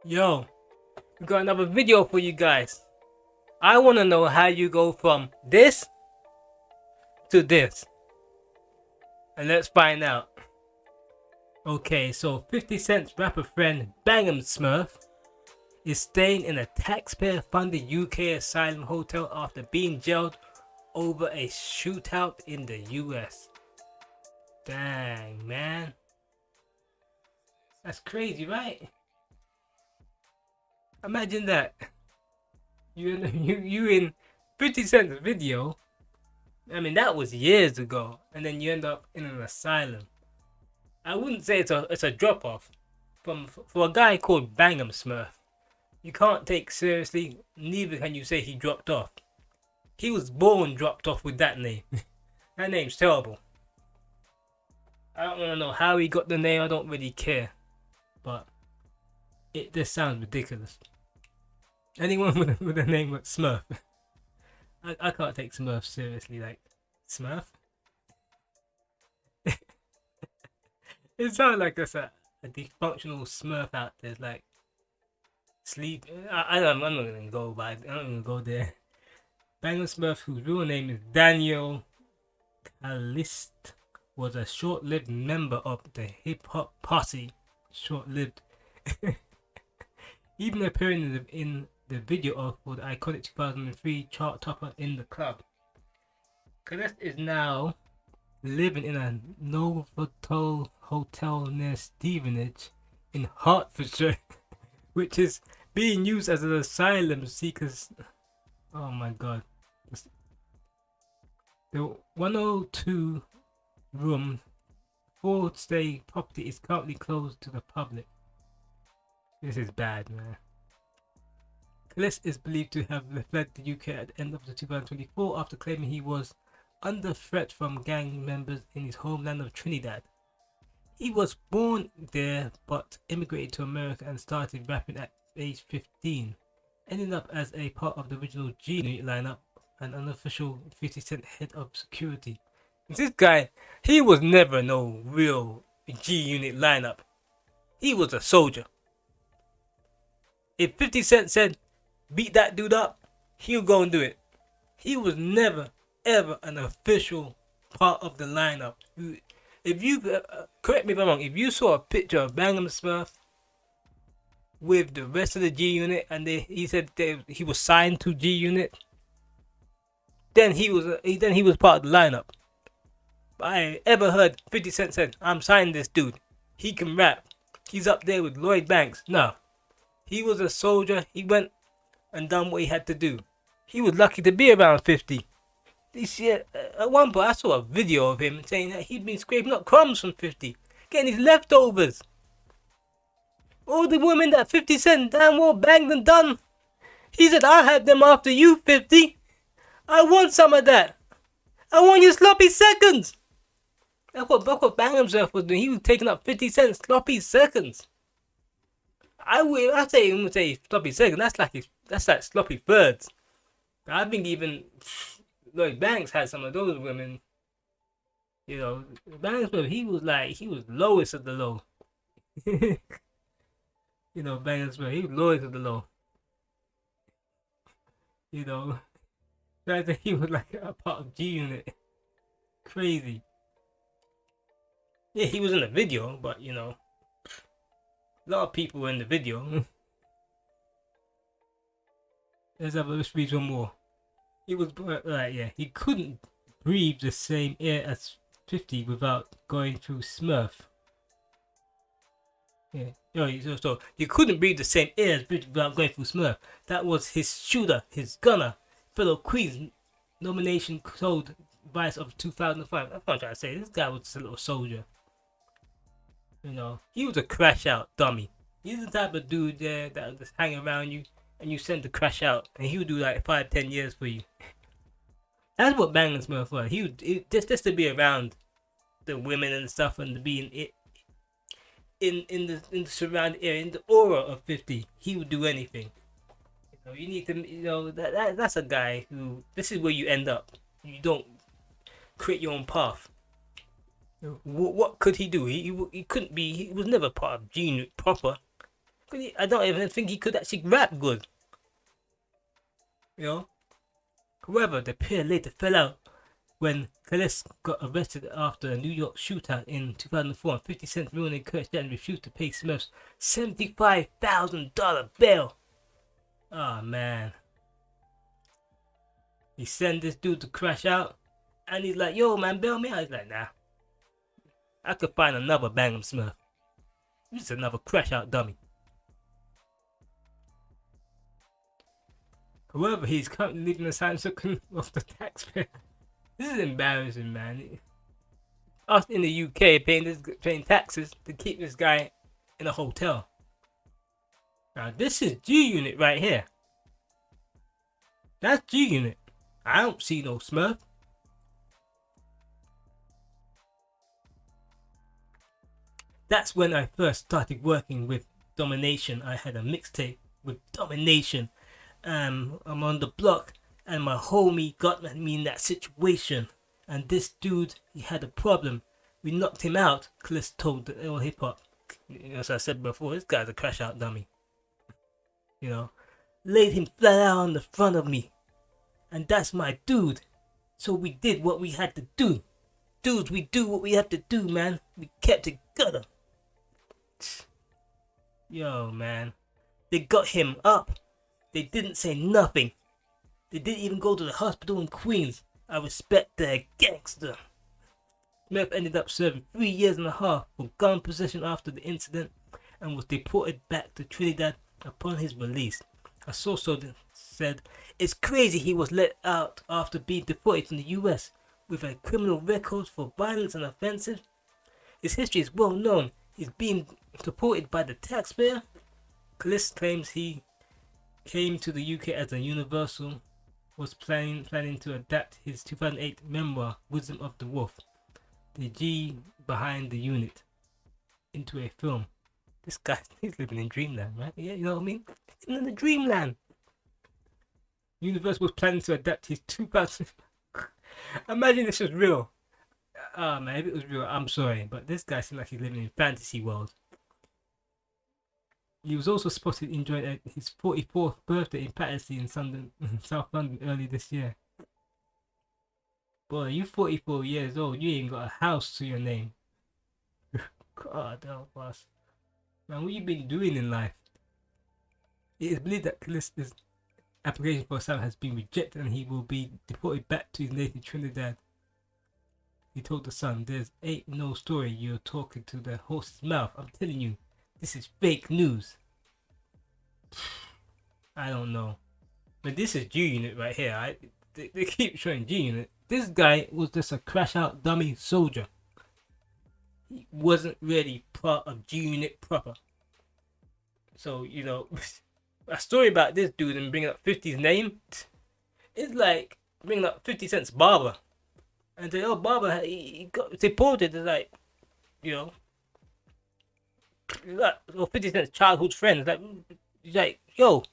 Yo, we got another video for you guys. I want to know how you go from this to this. And let's find out. Okay, so 50 Cent's rapper friend Bangum Smurf is staying in a taxpayer-funded UK asylum hotel after being jailed over a shootout in the US. Dang, man. That's crazy, right? Imagine that. You in 50 Cent's video. I mean, that was years ago, and then you end up in an asylum. I wouldn't say it's a drop off from for a guy called Bangum Smurf. You can't take seriously. Neither can you say he dropped off. He was born dropped off with that name. That name's terrible. I don't want to know how he got the name. I don't really care, but it just sounds ridiculous. Anyone with a name like Smurf, I can't take Smurf seriously. Like Smurf. It sounds like there's a dysfunctional Smurf out there, like sleep. I'm not gonna go by. I'm not gonna go there. Bangor Smurf, whose real name is Daniel Calist, was a short-lived member of the hip-hop posse. Short-lived. Even appearing in the video of for the iconic 2003 chart topper In the Club. Calist is now living in a Novotel hotel near Stevenage in Hertfordshire, which is being used as an asylum seekers. Oh my god. The 102 room 4-stay property is currently closed to the public. This is bad, man. Callis is believed to have fled the UK at the end of 2024 after claiming he was under threat from gang members in his homeland of Trinidad. He was born there but immigrated to America and started rapping at age 15, ending up as a part of the original G Unit lineup and unofficial 50 Cent head of security. This guy, he was never no real G Unit lineup. He was a soldier. If 50 Cent said, beat that dude up, he would go and do it. He was never, ever an official part of the lineup. If you, correct me if I'm wrong, if you saw a picture of Bangum Smurf with the rest of the G Unit and he said he was signed to G Unit, then he was part of the lineup. I ever heard 50 Cent said, I'm signing this dude. He can rap. He's up there with Lloyd Banks. No. He was a soldier. He went and done what he had to do. He was lucky to be around 50. At one point I saw a video of him saying that he'd been scraping up crumbs from 50. Getting his leftovers. All the women that 50 Cent damn well banged and done. He said, I had them after you, 50. I want some of that. I want your sloppy seconds. That's what Bang himself was doing. He was taking up 50 Cent sloppy seconds. I say sloppy seconds. That's like sloppy thirds. I think even Lloyd Banks had some of those women. You know, Banks, he was lowest of the low. You know, Banks, he was lowest of the low. You know, I think he was like a part of G Unit. Crazy. Yeah, he was in the video, but you know, a lot of people were in the video. Let's read some more. He was he couldn't breathe the same air as 50 without going through Smurf. Yeah, so he couldn't breathe the same air as 50 without going through Smurf. That was his shooter, his gunner, fellow Queen's nomination code vice of 2005. That's what I'm trying to say. This guy was just a little soldier. You know, he was a crash out dummy. He's the type of dude there that would just hang around you and you send to crash out, and he would do like 5-10 years for you. That's what Banging Smurf was. He would just to be around the women and stuff and to be in the surrounding area, in the aura of 50. He would do anything. You know, you need to, you know, that's a guy who, this is where you end up. You don't create your own path. What could he do? He couldn't be. He was never part of G Unit proper. I don't even think he could actually rap good. You know. However, the pair later fell out when Khalid got arrested after a New York shootout in 2004, and 50 Cent ruined and encouraged and refused to pay Smurf's $75,000 bail. Oh man. He sent this dude to crash out, and he's like, yo man, bail me out. He's like, nah. I could find another Bang'em Smurf. He's just another crash out dummy. However, he's currently leaving the silence of the taxpayer. This is embarrassing, man. Us in the UK paying taxes to keep this guy in a hotel. Now this is G Unit right here. That's G Unit. I don't see no Smurf. That's when I first started working with Domination. I had a mixtape with Domination. I'm on the block, and my homie got me in that situation. And this dude, he had a problem. We knocked him out. Cliff told the old hip hop. As I said before, this guy's a crash out dummy. You know, laid him flat out on the front of me. And that's my dude. So we did what we had to do. Dudes, we do what we have to do, man. We kept it together. Yo, man. They got him up. They didn't say nothing. They didn't even go to the hospital in Queens. I respect their gangster. Smurf ended up serving 3 years and a half for gun possession after the incident and was deported back to Trinidad upon his release. A source said, it's crazy he was let out after being deported from the US with a criminal record for violence and offenses. His history is well known. He's being supported by the taxpayer. Callis claims he came to the UK as a Universal was planning to adapt his 2008 memoir, Wisdom of the Wolf, the G behind the unit, into a film. This guy, he's living in dreamland, right? Yeah, you know what I mean? He's living in the dreamland. Universal was planning to adapt his 2000. Imagine this was real. Oh man, if it was real, I'm sorry, but this guy seems like he's living in fantasy world. He was also spotted enjoying his 44th birthday in Battersea in South London early this year. Boy, you 44 years old, you ain't got a house to your name. God help us. Man, what you been doing in life? It is believed that Callista's application for asylum has been rejected and he will be deported back to his native Trinidad. He told the Sun, there's ain't no story, you're talking to the horse's mouth. I'm telling you, this is fake news. I don't know. But this is G Unit right here. They keep showing G Unit. This guy was just a crash out dummy soldier. He wasn't really part of G Unit proper. So, you know, a story about this dude and bringing up 50's name, it's like bringing up 50 Cent's barber. And say, oh, barber, he got deported. It's like, you know, or 50 Cent's childhood friend. He's like, yo,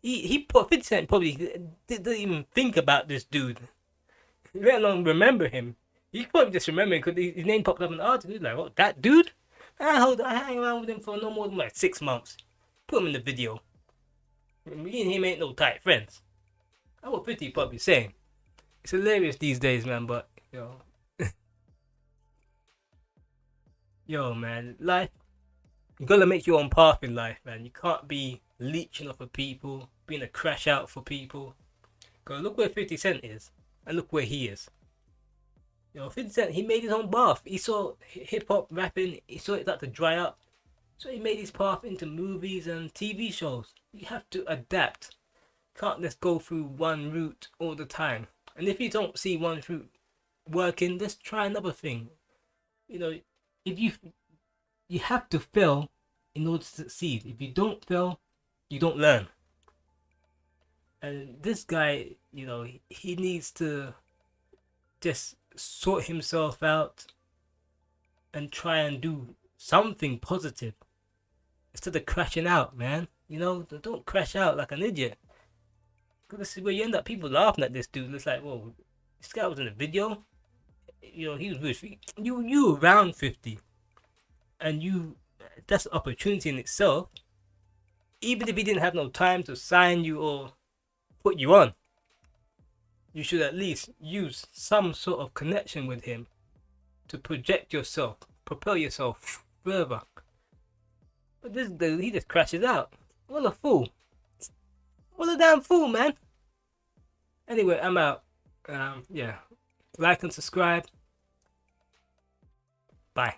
he put 50 Cent probably didn't even think about this dude, let alone remember him. He probably just remembered because his name popped up in the article. He's like, oh, that dude? I hang around with him for no more than like 6 months. Put him in the video. Me and him ain't no tight friends. That's what 50 probably saying. It's hilarious these days, man, but, yo. Yo, man, life, you gotta make your own path in life, man. You can't be leeching off of people, being a crash out for people. Cause look where 50 Cent is, and look where he is. You know, 50 Cent, he made his own path. He saw hip-hop rapping, he saw it start to dry up. So he made his path into movies and TV shows. You have to adapt. Can't just go through one route all the time. And if you don't see one route working, just try another thing. You know, if you have to fail in order to succeed. If you don't fail, you don't learn. And this guy, you know, he needs to just sort himself out and try and do something positive instead of crashing out, man. You know, don't crash out like an idiot. Because this is where you end up people laughing at this dude. It's like, whoa, this guy was in a video. You know, he was with you around 50, and you that's an opportunity in itself. Even if he didn't have no time to sign you or put you on, you should at least use some sort of connection with him to project yourself, propel yourself further. But this dude, he just crashes out. What a fool. What a damn fool, man. Anyway, I'm out. Yeah. Like and subscribe. Bye.